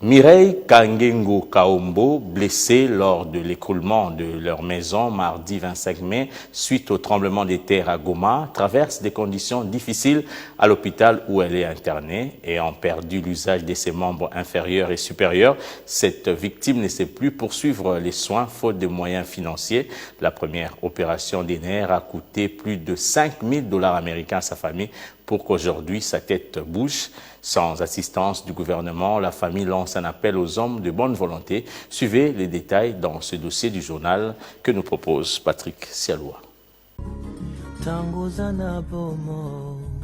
Mireille Kangengo Kaombo, blessée lors de l'écroulement de leur maison mardi 25 mai suite au tremblement de terre à Goma, traverse des conditions difficiles à l'hôpital où elle est internée. Ayant perdu l'usage de ses membres inférieurs et supérieurs, cette victime ne sait plus poursuivre les soins faute de moyens financiers. La première opération des nerfs a coûté plus de 5 000 $ américains à sa famille pour qu'aujourd'hui sa tête bouge. Sans assistance du gouvernement, la famille lance un appel aux hommes de bonne volonté. Suivez les détails dans ce dossier du journal que nous propose Patrick Sialoua.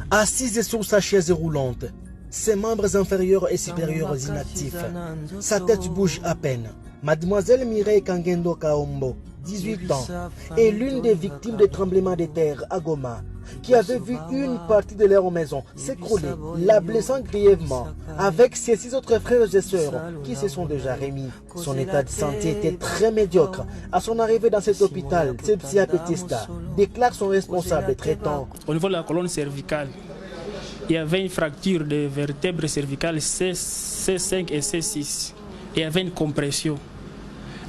Assise sur sa chaise roulante, ses membres inférieurs et supérieurs inactifs, sa tête bouge à peine. Mademoiselle Mireille Kangendo Kaombo, 18 ans, est l'une des victimes des tremblements de terre à Goma, qui avait vu une partie de leur maison s'écrouler, la blessant grièvement, avec ses 6 autres frères et sœurs qui se sont déjà remis. Son état de santé était très médiocre. À son arrivée dans cet hôpital, Sepsia Petista déclare son responsable traitant. Au niveau de la colonne cervicale, il y avait une fracture de vertèbres cervicales C5 et C6. Et il y avait une compression.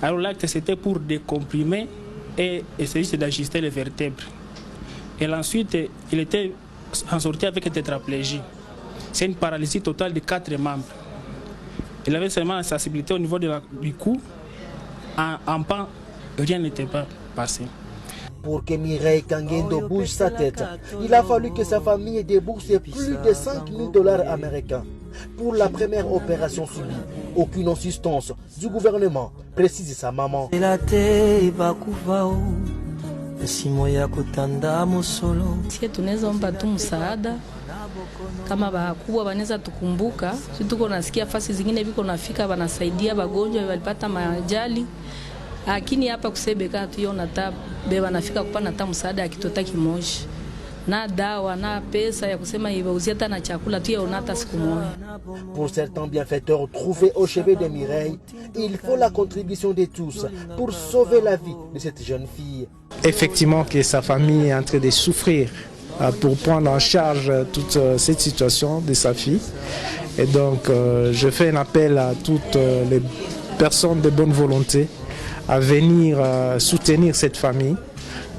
Alors l'acte c'était pour décomprimer et essayer d'ajuster les vertèbres. Et ensuite, il était en sortie avec une tétraplégie. C'est une paralysie totale de 4 membres. Il avait seulement une sensibilité au niveau du cou. En pan, rien n'était pas passé. Pour que Mireille Kangendo bouge sa tête, il a fallu que sa famille débourse plus de 5 000 $ américains. Pour la première opération subie, aucune assistance du gouvernement, précise sa maman. Sie tunaweza omba tu msaada kama bakubwa wanaweza tukumbuka. Sisi tuko nasikia fasi zingine biko nafika wanasaidia wagonjwa walipata majali, lakini hapa kusebeka tuiona tabe wanafika kupana hata msaada ya kitota kimoja na dawa na pesa ya kusema iwauzia hata na chakula tuiona hata siku moja. Pour certains bienfaiteurs trouvés au chevet de Mireille, il faut la contribution de tous pour sauver la vie de cette jeune fille. Effectivement que sa famille est en train de souffrir pour prendre en charge toute cette situation de sa fille. Et donc je fais un appel à toutes les personnes de bonne volonté à venir soutenir cette famille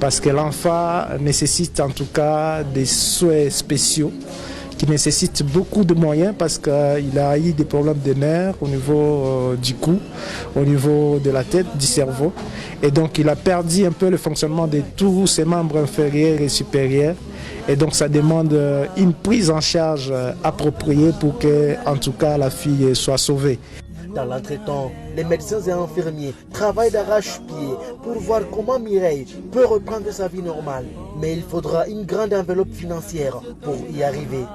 parce que l'enfant nécessite en tout cas des soins spéciaux qui nécessitent beaucoup de moyens parce qu'il a eu des problèmes de nerfs au niveau du cou, au niveau de la tête, du cerveau. Et donc il a perdu un peu le fonctionnement de tous ses membres inférieurs et supérieurs. Et donc ça demande une prise en charge appropriée pour que, en tout cas, la fille soit sauvée. Dans l'entretemps, les médecins et infirmiers travaillent d'arrache-pied pour voir comment Mireille peut reprendre sa vie normale. Mais il faudra une grande enveloppe financière pour y arriver.